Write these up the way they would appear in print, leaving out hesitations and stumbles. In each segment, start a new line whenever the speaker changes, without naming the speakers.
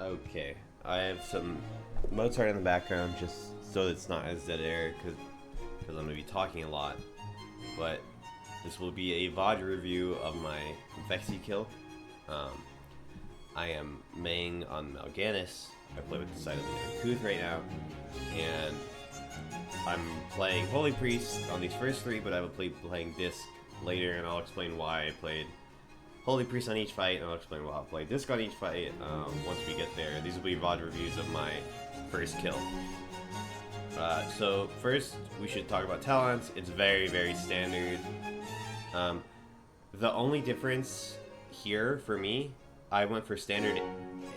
Okay, I have some Mozart in the background just so it's not as dead air because I'm going to be talking a lot. But this will be a VOD review of my Vexie kill. I am Maying on Mal'Ganis. I play with the side of the Uncouth right now, and I'm playing Holy Priest on these first three, but I will be playing Disc later, and I'll explain why I played Holy Priest on each fight, and I'll explain why I'll play Disc on each fight once we get there. These will be VOD reviews of my first kill. So first, we should talk about talents. It's very, very standard. The only difference here for me, I went for standard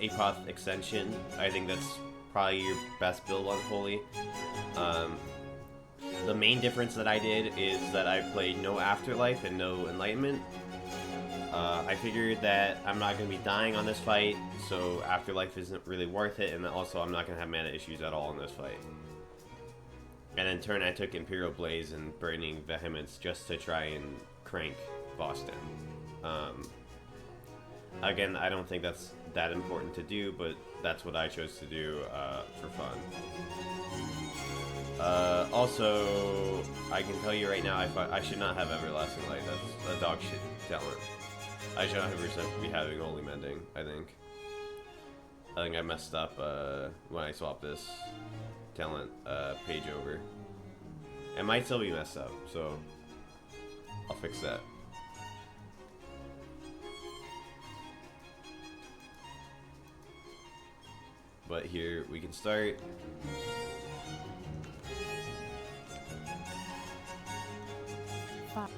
Apoth extension. I think that's probably your best build on Holy. The main difference that I did is that I played no Afterlife and no Enlightenment. I figured that I'm not going to be dying on this fight, so Afterlife isn't really worth it, and also I'm not going to have mana issues at all in this fight. And in turn, I took Imperial Blaze and Burning Vehemence just to try and crank Boston. Again, I don't think that's that important to do, but that's what I chose to do for fun. Also, I can tell you right now, I should not have Everlasting Light. That's a dog shit talent. I should not have be having Holy Mending, I think. I think I messed up when I swapped this talent page over. It might still be messed up, so I'll fix that. But here we can start.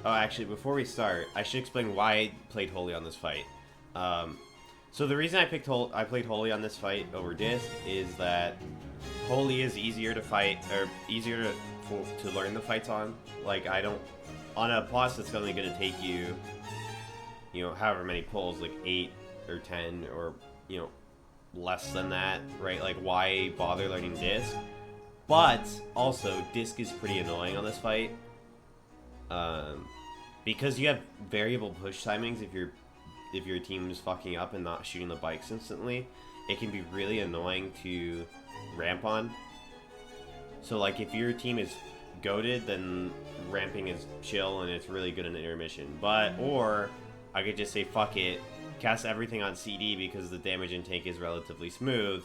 Oh, actually, before we start, I should explain why I played Holy on this fight. So the reason I played Holy on this fight over Disc is that Holy is easier to fight, or easier to learn the fights on. Like, on a boss that's only going to take you, however many pulls, like 8 or 10 or, less than that, right? Like, why bother learning Disc? But also, Disc is pretty annoying on this fight. Because you have variable push timings if your team is fucking up and not shooting the bikes instantly, it can be really annoying to ramp on. So like if your team is goated, then ramping is chill and it's really good in the intermission. Or I could just say fuck it, cast everything on CD because the damage intake is relatively smooth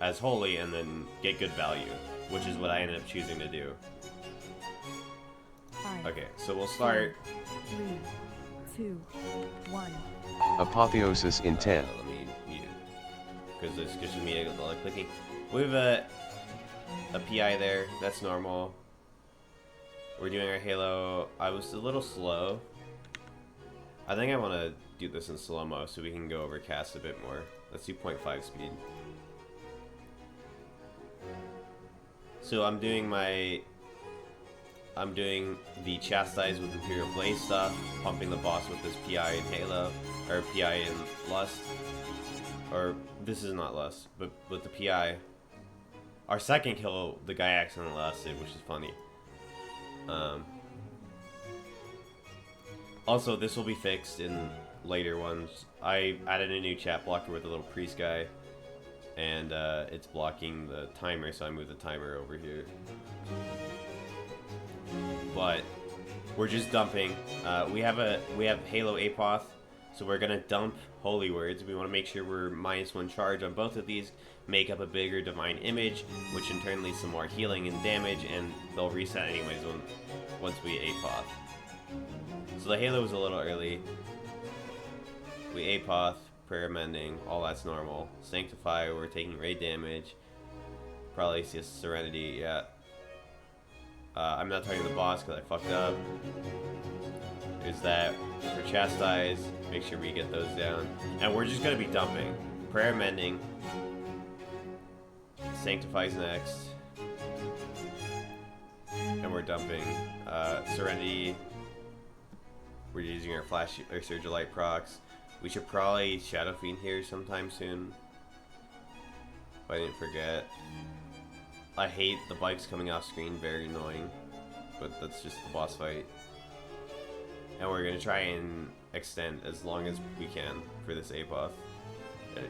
as Holy, and then get good value, which is what I ended up choosing to do. Okay, so we'll start.
3, 2, 1.
Apotheosis in 10.
Let me mute it, because it's just me a little clicky. We have a PI there. That's normal. We're doing our Halo. I was a little slow. I think I want to do this in slow-mo so we can go over cast a bit more. Let's do 0.5 speed. So I'm doing the Chastise with Imperial Blaze stuff, pumping the boss with this PI in Halo, or PI in Lust. Or, this is not Lust, but with the PI. Our second kill, the guy accidentally lusted, which is funny. Also, this will be fixed in later ones. I added a new chat blocker with a little priest guy, and it's blocking the timer, so I moved the timer over here. But we're just dumping. We have Halo Apoth, so we're gonna dump Holy Words. We want to make sure we're -1 charge on both of these, make up a bigger Divine Image, which in turn leads to more healing and damage, and they'll reset anyways once we Apoth. So the Halo was a little early. We Apoth, Prayer Mending, all that's normal. Sanctify, we're taking raid damage. Probably just Serenity, yeah. I'm not targeting the boss because I fucked up. Is that for Chastise, make sure we get those down. And we're just going to be dumping. Prayer Mending. Sanctify's next. And we're dumping. Serenity. We're using our Flash or Surge of Light procs. We should probably Shadow Fiend here sometime soon. If I didn't forget. I hate the bikes coming off screen, very annoying, but that's just the boss fight. And we're going to try and extend as long as we can for this Apoth.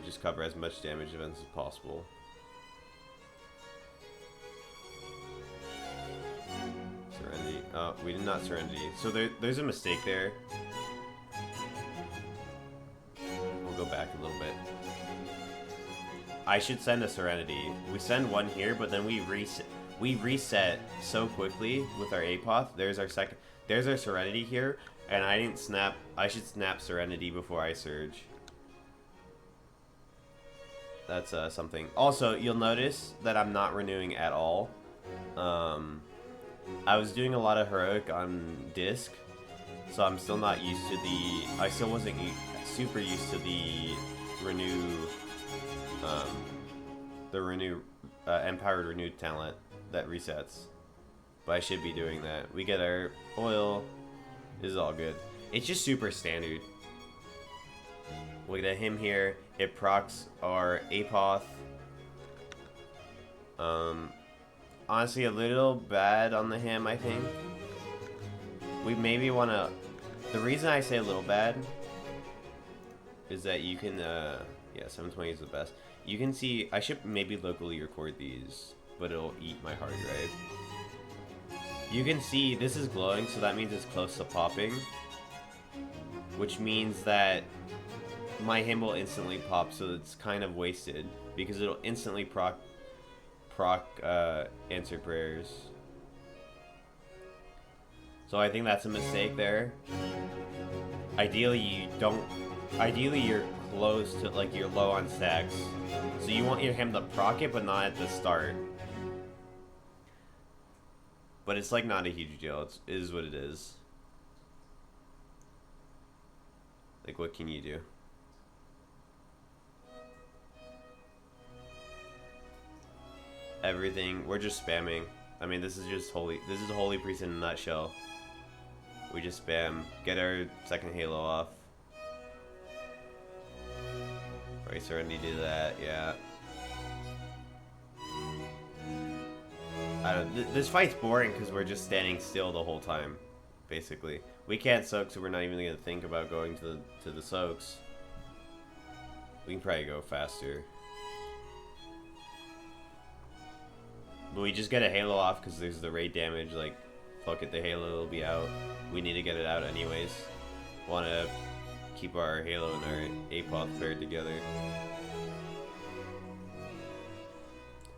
Just cover as much damage events as possible. Serenity. Oh, we did not Serenity. So there's a mistake there. We'll go back a little bit. I should send a Serenity. We send one here, but then we reset so quickly with our Apoth. There's our Serenity here, and I didn't snap. I should snap Serenity before I surge. That's something. Also, you'll notice that I'm not renewing at all. I was doing a lot of heroic on disc, so I'm still not used to I still wasn't super used to the renew, empowered renewed talent that resets. But I should be doing that. We get our oil. This is all good. It's just super standard. Look at him here. It procs our Apoth. Honestly, a little bad on the him, I think. We maybe want to... The reason I say a little bad is that you can... yeah, 720 is the best. You can see... I should maybe locally record these, but it'll eat my hard drive. You can see this is glowing, so that means it's close to popping. Which means that my him will instantly pop, so it's kind of wasted. Because it'll instantly proc answer prayers. So I think that's a mistake there. Ideally you're close to, like, you're low on stacks. So you want your him to proc it, but not at the start. But it's like not a huge deal. It is what it is. Like, what can you do? Everything. We're just spamming. I mean, this is just holy. This is a holy priest in a nutshell. We just spam. Get our second halo off. Right, Serenity did that. Yeah. This fight's boring because we're just standing still the whole time, basically. We can't soak, so we're not even gonna think about going to the soaks. We can probably go faster. But we just get a halo off because there's the raid damage. Like, fuck it, the halo will be out. We need to get it out anyways. Want to keep our halo and our Apoth paired together.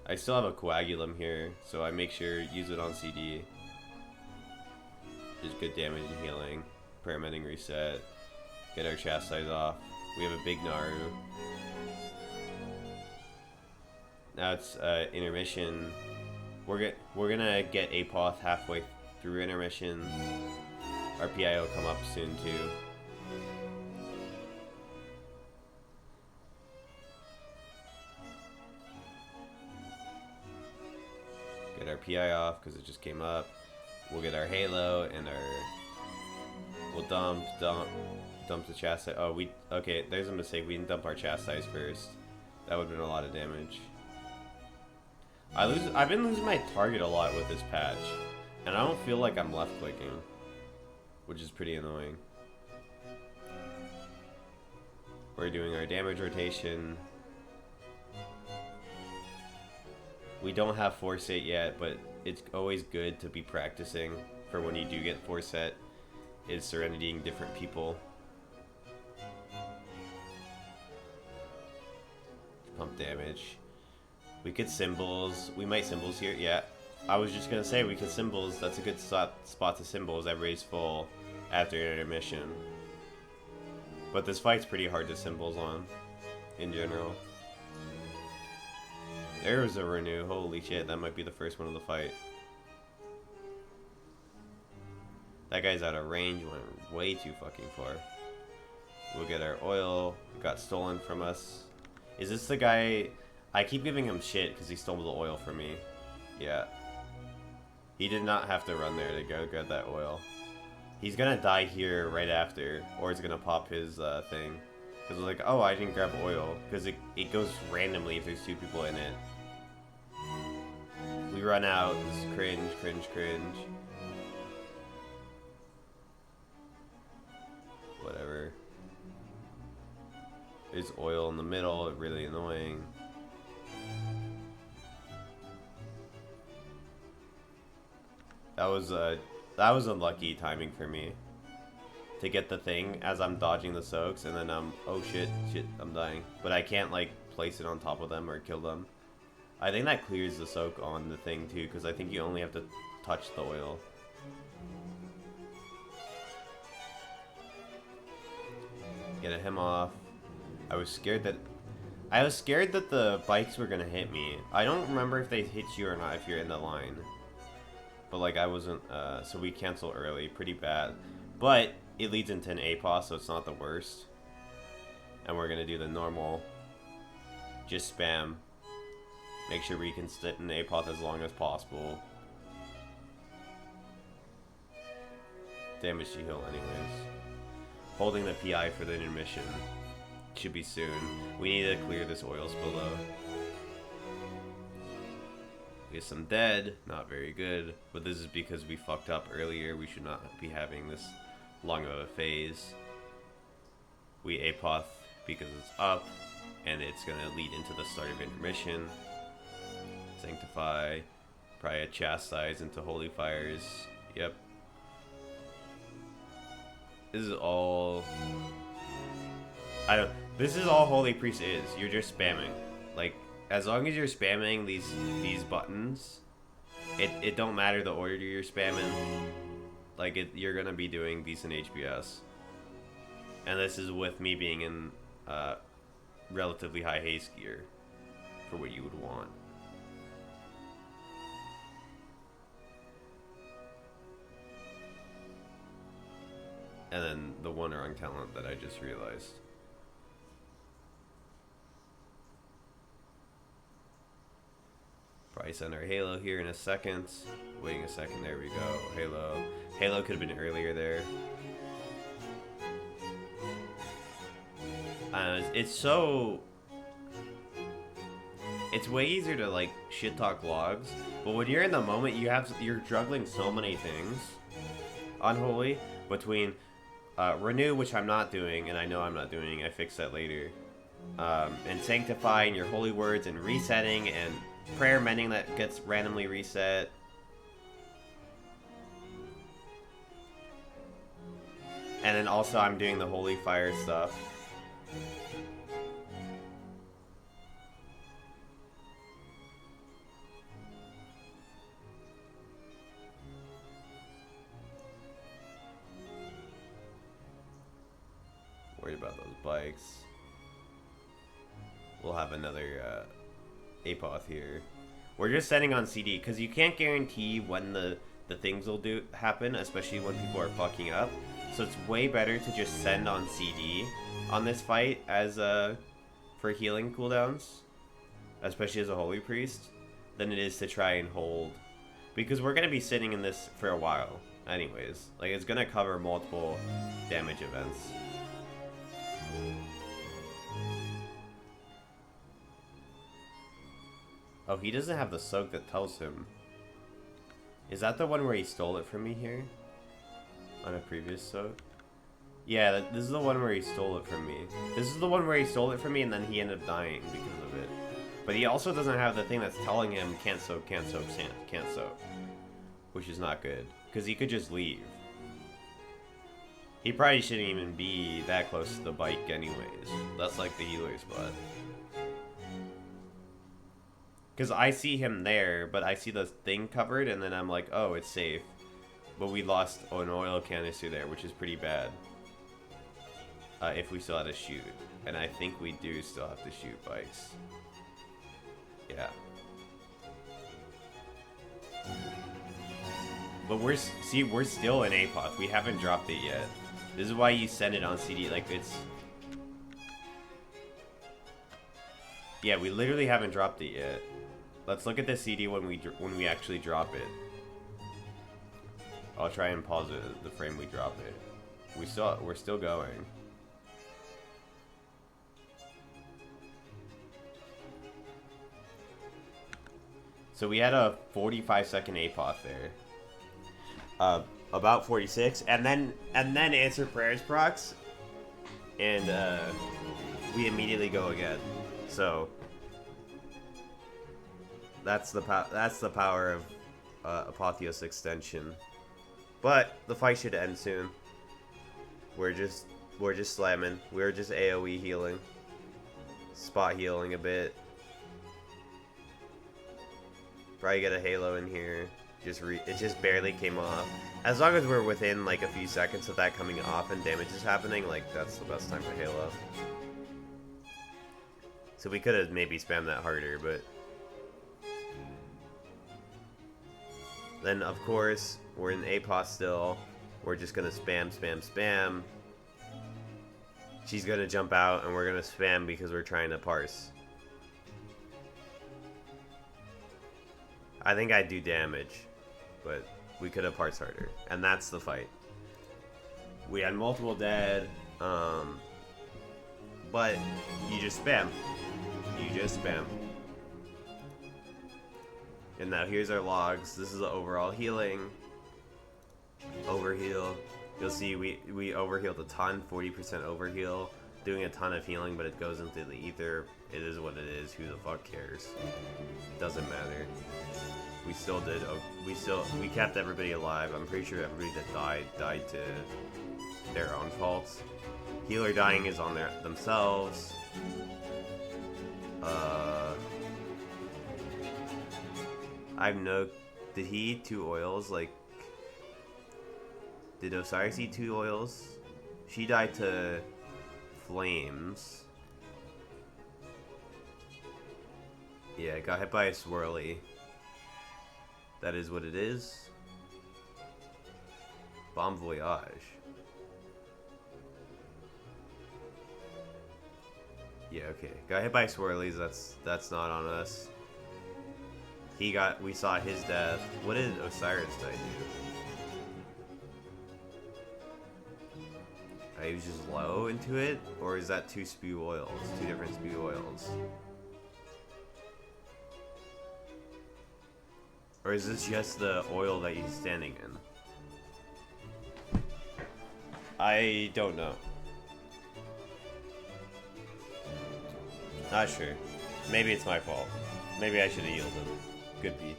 I still have a coagulum here, so I make sure use it on CD. Just good damage and healing. Paramedic reset. Get our chastise off. We have a big Naru. Now it's intermission. We're gonna get Apoth halfway through intermission. Our PI will come up soon too. Get our PI off because it just came up. We'll get our halo and we'll dump the chastise. Oh, okay. There's a mistake. We didn't dump our chastise first. That would have been a lot of damage. I've been losing my target a lot with this patch, and I don't feel like I'm left clicking, which is pretty annoying. We're doing our damage rotation. We don't have Foresight yet, but it's always good to be practicing for when you do get Foresight, is Serenitying different people. Pump damage. We could symbols. We might symbols here. Yeah. I was just gonna say we could symbols. That's a good spot to symbols. Everybody's full after intermission. But this fight's pretty hard to symbols on, in general. There was a renew. Holy shit, that might be the first one of the fight. That guy's out of range. Went way too fucking far. We'll get our oil. It got stolen from us. Is this the guy... I keep giving him shit because he stole the oil from me. Yeah. He did not have to run there to go get that oil. He's gonna die here right after, or he's gonna pop his thing. Because like, oh, I didn't grab oil. Because it goes randomly if there's two people in it. We run out. This is cringe, cringe, cringe. Whatever. There's oil in the middle, really annoying. That was unlucky timing for me. To get the thing as I'm dodging the soaks, and then oh shit, I'm dying. But I can't like place it on top of them or kill them. I think that clears the soak on the thing too, because I think you only have to touch the oil. Get him off. I was scared that the bikes were gonna hit me. I don't remember if they hit you or not if you're in the line. But like I wasn't, so we cancel early, pretty bad. But it leads into an APOS, so it's not the worst. And we're gonna do the normal, just spam. Make sure we can sit in APOS as long as possible. Damage to heal anyways. Holding the PI for the intermission. Should be soon. We need to clear this oil spill though. We have some dead, not very good. But this is because we fucked up earlier. We should not be having this long of a phase. We APOth because it's up, and it's gonna lead into the start of intermission. Sanctify, probably a chastise into holy fires. Yep. This is all. This is all Holy Priest is. You're just spamming. Like, as long as you're spamming these buttons, it don't matter the order you're spamming. Like, you're gonna be doing decent HPS. And this is with me being in relatively high haste gear for what you would want. And then the one wrong talent that I just realized. Probably send our Halo here in a second. Waiting a second, there we go. Halo. Halo could have been earlier there. It's so... It's way easier to like shit talk logs, but when you're in the moment, you're juggling so many things. Unholy between renew, which I'm not doing, and I know I'm not doing. I fix that later. And sanctifying your holy words and resetting and prayer mending that gets randomly reset. And then also I'm doing the holy fire stuff. Worried about those bikes. We'll have another APOth here. We're just setting on CD because you can't guarantee when the things will happen, especially when people are fucking up. So it's way better to just send on CD on this fight as for healing cooldowns, especially as a holy priest, than it is to try and hold, because we're gonna be sitting in this for a while anyways. Like, it's gonna cover multiple damage events. Oh, he doesn't have the soak that tells him. Is that the one where he stole it from me here? On a previous soak? Yeah, this is the one where he stole it from me. This is the one where he stole it from me and then he ended up dying because of it. But he also doesn't have the thing that's telling him can't soak, can't soak, can't soak. Which is not good. Because he could just leave. He probably shouldn't even be that close to the bike anyways. That's like the healer spot. Because I see him there, but I see the thing covered, and then I'm like, oh, it's safe. But we lost an oil canister there, which is pretty bad. If we still had to shoot. And I think we do still have to shoot bikes. Yeah. But we're still in APOth. We haven't dropped it yet. This is why you send it on CD. Like, it's... Yeah, we literally haven't dropped it yet. Let's look at the CD when we actually drop it. I'll try and pause it the frame we drop it. We're still going. So we had a 45-second APOth there. About 46, and then answer prayers procs, and we immediately go again. So that's the power of Apotheos Extension. But the fight should end soon. We're just slamming. We're just AoE healing, spot healing a bit. Probably get a Halo in here. It just barely came off. As long as we're within like a few seconds of that coming off and damage is happening, like that's the best time for Halo. So we could have maybe spammed that harder, but then of course we're in APOS still. We're just gonna spam, spam, spam. She's gonna jump out and we're gonna spam because we're trying to parse. I think I do damage, but we could have parsed harder. And that's the fight. We had multiple dead, but you just spam. You just spam. And now here's our logs. This is the overall healing. Overheal. You'll see we overhealed a ton, 40% overheal. Doing a ton of healing, but it goes into the ether. It is what it is. Who the fuck cares? Doesn't matter. We still did. We kept everybody alive. I'm pretty sure everybody that died to their own faults. Healer dying is on themselves. Did he eat 2 oils? Like, did Osiris eat 2 oils? She died to flames. Yeah, got hit by a swirly. That is what it is. Bon voyage. Yeah, okay. Got hit by swirlies. That's not on us. We saw his death. What did Osiris die to? He was just low into it, or is that 2 spew oils? 2 different spew oils. Or is this just the oil that he's standing in? I don't know. Not sure. Maybe it's my fault. Maybe I should have healed him. Could be.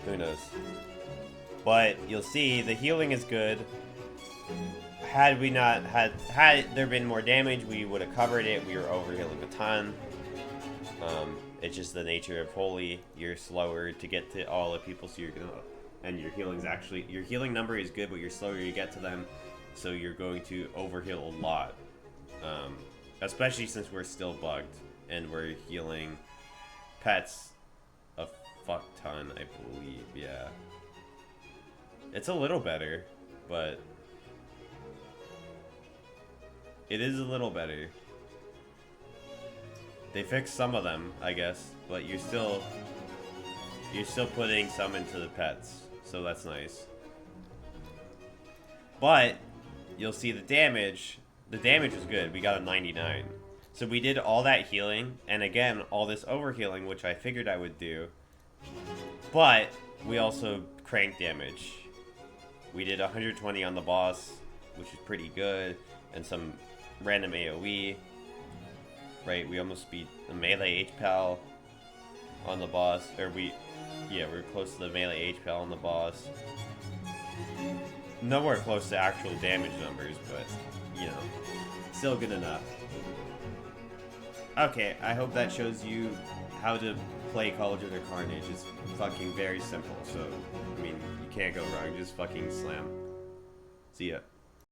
Who knows? But you'll see the healing is good. Had there been more damage, we would have covered it. We were overhealing a ton. It's just the nature of Holy. You're slower to get to all the people, so you're gonna, and your healing number is good, but you're slower to get to them, so you're going to overheal a lot. Especially since we're still bugged and we're healing pets a fuck ton, I believe. Yeah, it's a little better, but it is a little better. They fixed some of them, I guess, but you're still putting some into the pets, so that's nice. But you'll see the damage. The damage was good. We got a 99. So we did all that healing, and again, all this overhealing, which I figured I would do. But we also cranked damage. We did 120 on the boss, which is pretty good, and some random AoE. Right, we almost beat the melee HPAL on the boss, we're close to the melee HPAL on the boss. Nowhere close to actual damage numbers, but, you know, still good enough. Okay, I hope that shows you how to play Call of Duty Carnage. It's fucking very simple, so, I mean, you can't go wrong, just fucking slam. See ya.